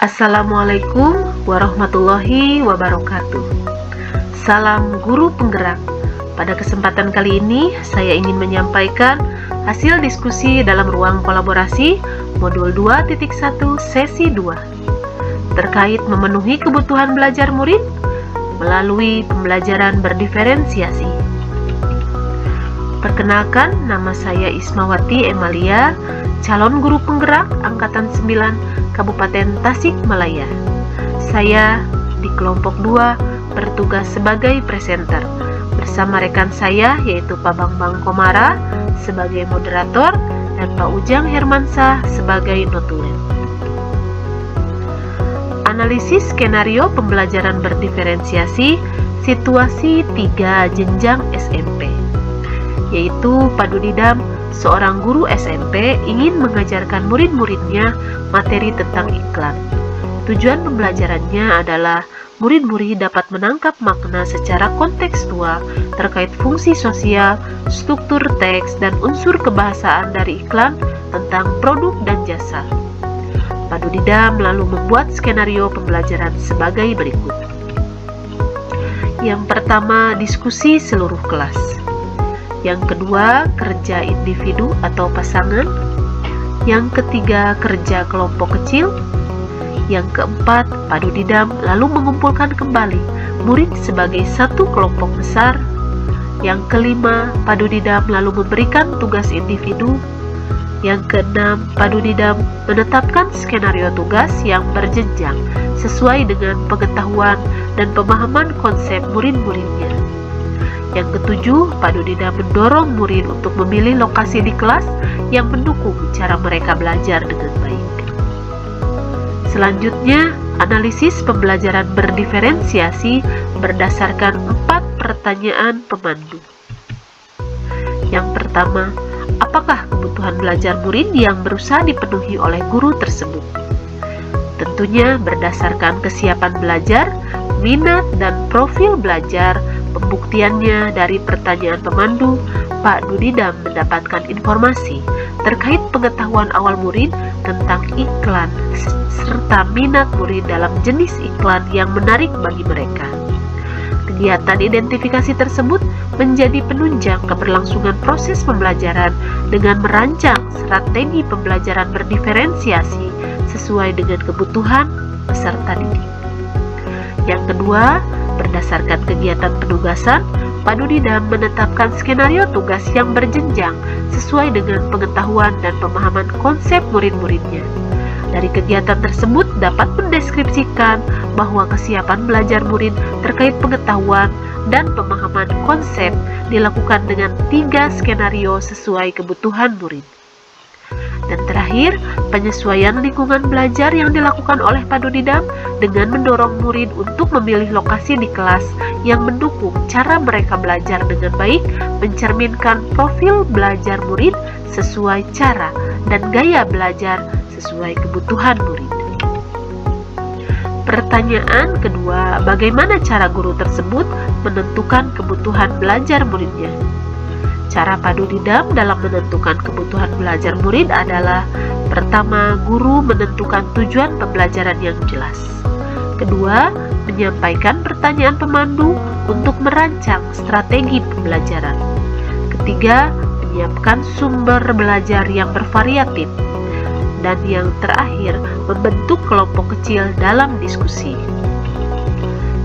Assalamualaikum warahmatullahi wabarakatuh. Salam guru penggerak. Pada kesempatan kali ini, saya ingin menyampaikan hasil diskusi dalam ruang kolaborasi modul 2.1 sesi 2 terkait memenuhi kebutuhan belajar murid melalui pembelajaran berdiferensiasi. Perkenalkan, nama saya Ismawati Emalia, calon guru penggerak Angkatan 9 Kabupaten Tasikmalaya. Saya di kelompok 2 bertugas sebagai presenter bersama rekan saya yaitu Pak Bambang Komara sebagai moderator dan Pak Ujang Hermansyah sebagai notulen. Analisis skenario pembelajaran berdiferensiasi situasi 3 jenjang SMP, yaitu Padudidam, seorang guru SMP ingin mengajarkan murid-muridnya materi tentang iklan. Tujuan pembelajarannya adalah murid-murid dapat menangkap makna secara kontekstual terkait fungsi sosial, struktur teks, dan unsur kebahasaan dari iklan tentang produk dan jasa. Padudidam lalu membuat skenario pembelajaran sebagai berikut. Yang pertama, diskusi seluruh kelas. Yang kedua, kerja individu atau pasangan. Yang ketiga, kerja kelompok kecil. Yang keempat, Padudidam lalu mengumpulkan kembali murid sebagai satu kelompok besar. Yang kelima, Padudidam lalu memberikan tugas individu. Yang keenam, Padudidam menetapkan skenario tugas yang berjenjang sesuai dengan pengetahuan dan pemahaman konsep murid-muridnya. Yang ketujuh, Padudidam mendorong murid untuk memilih lokasi di kelas yang mendukung cara mereka belajar dengan baik. Selanjutnya, analisis pembelajaran berdiferensiasi berdasarkan 4 pertanyaan pemandu. Yang pertama, apakah kebutuhan belajar murid yang berusaha dipenuhi oleh guru tersebut? Tentunya berdasarkan kesiapan belajar, minat, dan profil belajar. Pembuktiannya dari pertanyaan pemandu, Pak Dudidam mendapatkan informasi terkait pengetahuan awal murid tentang iklan serta minat murid dalam jenis iklan yang menarik bagi mereka. Kegiatan identifikasi tersebut menjadi penunjang keberlangsungan proses pembelajaran dengan merancang strategi pembelajaran berdiferensiasi sesuai dengan kebutuhan peserta didik. Yang kedua, berdasarkan kegiatan penugasan, Padudidam menetapkan skenario tugas yang berjenjang sesuai dengan pengetahuan dan pemahaman konsep murid-muridnya. Dari kegiatan tersebut dapat mendeskripsikan bahwa kesiapan belajar murid terkait pengetahuan dan pemahaman konsep dilakukan dengan 3 skenario sesuai kebutuhan murid. Dan terakhir, penyesuaian lingkungan belajar yang dilakukan oleh Padudidam dengan mendorong murid untuk memilih lokasi di kelas yang mendukung cara mereka belajar dengan baik, mencerminkan profil belajar murid sesuai cara dan gaya belajar sesuai kebutuhan murid. Pertanyaan kedua, bagaimana cara guru tersebut menentukan kebutuhan belajar muridnya? Cara Padudidam dalam menentukan kebutuhan belajar murid adalah: pertama, guru menentukan tujuan pembelajaran yang jelas. Kedua, menyampaikan pertanyaan pemandu untuk merancang strategi pembelajaran. Ketiga, menyiapkan sumber belajar yang bervariatif. Dan yang terakhir, membentuk kelompok kecil dalam diskusi.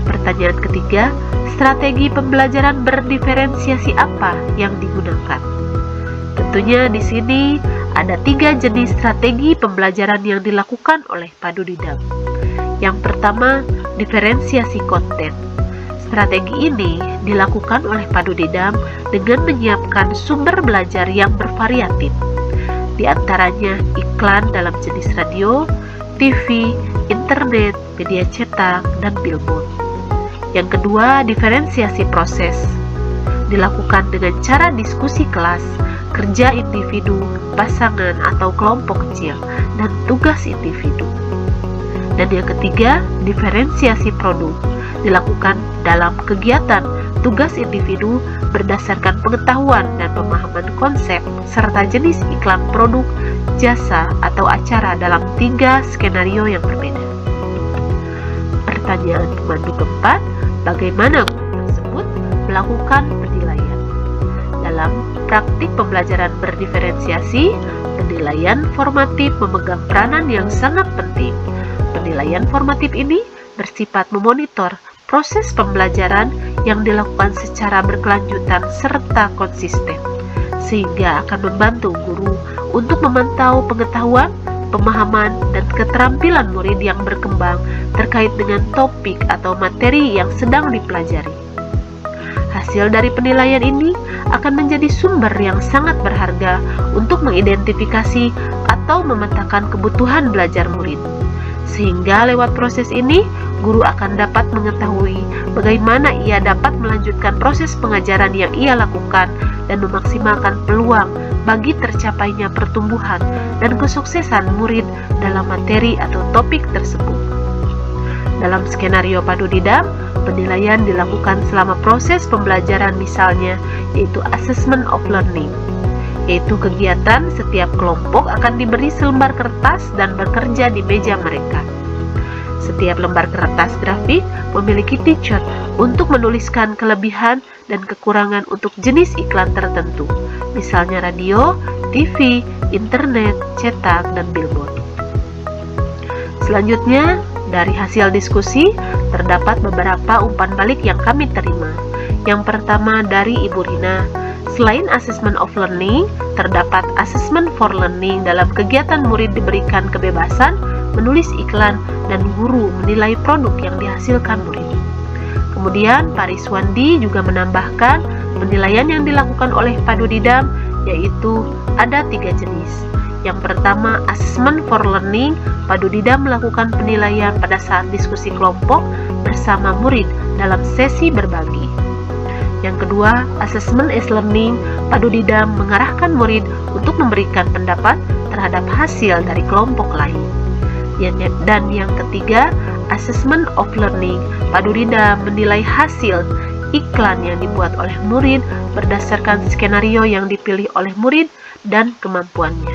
Pertanyaan ketiga, strategi pembelajaran berdiferensiasi apa yang digunakan? Tentunya di sini ada 3 jenis strategi pembelajaran yang dilakukan oleh Padudidam. Yang pertama, diferensiasi konten. Strategi ini dilakukan oleh Padudidam dengan menyiapkan sumber belajar yang bervariatif, di antaranya iklan dalam jenis radio, TV, internet, media cetak, dan billboard. Yang kedua, diferensiasi proses. Dilakukan dengan cara diskusi kelas, kerja individu, pasangan atau kelompok kecil, dan tugas individu. Dan yang ketiga, diferensiasi produk. Dilakukan dalam kegiatan tugas individu berdasarkan pengetahuan dan pemahaman konsep serta jenis iklan produk, jasa, atau acara dalam 3 skenario yang berbeda. pertanyaan pemandu keempat, bagaimana guru tersebut melakukan penilaian. Dalam praktik pembelajaran berdiferensiasi, penilaian formatif memegang peranan yang sangat penting. Penilaian formatif ini bersifat memonitor proses pembelajaran yang dilakukan secara berkelanjutan serta konsisten, sehingga akan membantu guru untuk memantau pengetahuan, pemahaman, dan keterampilan murid yang berkembang terkait dengan topik atau materi yang sedang dipelajari. Hasil dari penilaian ini akan menjadi sumber yang sangat berharga untuk mengidentifikasi atau memetakan kebutuhan belajar murid. Sehingga lewat proses ini, guru akan dapat mengetahui bagaimana ia dapat melanjutkan proses pengajaran yang ia lakukan dan memaksimalkan peluang bagi tercapainya pertumbuhan dan kesuksesan murid dalam materi atau topik tersebut. Dalam skenario padu didam, penilaian dilakukan selama proses pembelajaran misalnya, yaitu assessment of learning, yaitu kegiatan setiap kelompok akan diberi selembar kertas dan bekerja di meja mereka. Setiap lembar kertas grafik memiliki picture untuk menuliskan kelebihan dan kekurangan untuk jenis iklan tertentu, misalnya radio, TV, internet, cetak, dan billboard. Selanjutnya, dari hasil diskusi, terdapat beberapa umpan balik yang kami terima. Yang pertama dari Ibu Rina, selain assessment of learning, terdapat assessment for learning dalam kegiatan murid diberikan kebebasan menulis iklan dan guru menilai produk yang dihasilkan murid. Kemudian Pak Riswandi juga menambahkan penilaian yang dilakukan oleh Padu Didam yaitu ada 3 jenis. Yang pertama, assessment for learning, Padu Didam melakukan penilaian pada saat diskusi kelompok bersama murid dalam sesi berbagi. Yang kedua, assessment as learning, Padu Didam mengarahkan murid untuk memberikan pendapat terhadap hasil dari kelompok lain. Dan yang ketiga, assessment of learning, Padu Didam menilai hasil iklan yang dibuat oleh murid berdasarkan skenario yang dipilih oleh murid dan kemampuannya.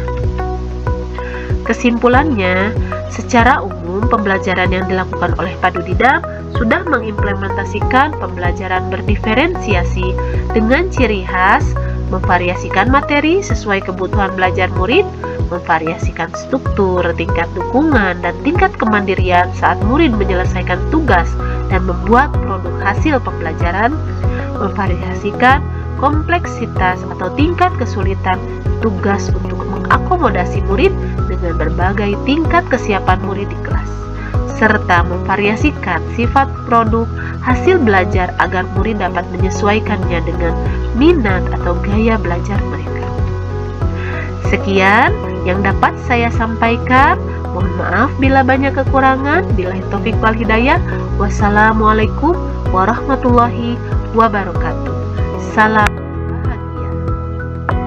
Kesimpulannya, secara umum pembelajaran yang dilakukan oleh Padu Didam sudah mengimplementasikan pembelajaran berdiferensiasi dengan ciri khas memvariasikan materi sesuai kebutuhan belajar murid, memvariasikan struktur, tingkat dukungan, dan tingkat kemandirian saat murid menyelesaikan tugas dan membuat produk hasil pembelajaran, memvariasikan kompleksitas atau tingkat kesulitan tugas untuk mengakomodasi murid dengan berbagai tingkat kesiapan murid di kelas, serta memvariasikan sifat produk hasil belajar agar murid dapat menyesuaikannya dengan minat atau gaya belajar mereka. Sekian yang dapat saya sampaikan. Mohon maaf bila banyak kekurangan. Billahi taufik wal hidayah. Wassalamualaikum warahmatullahi wabarakatuh. Salam.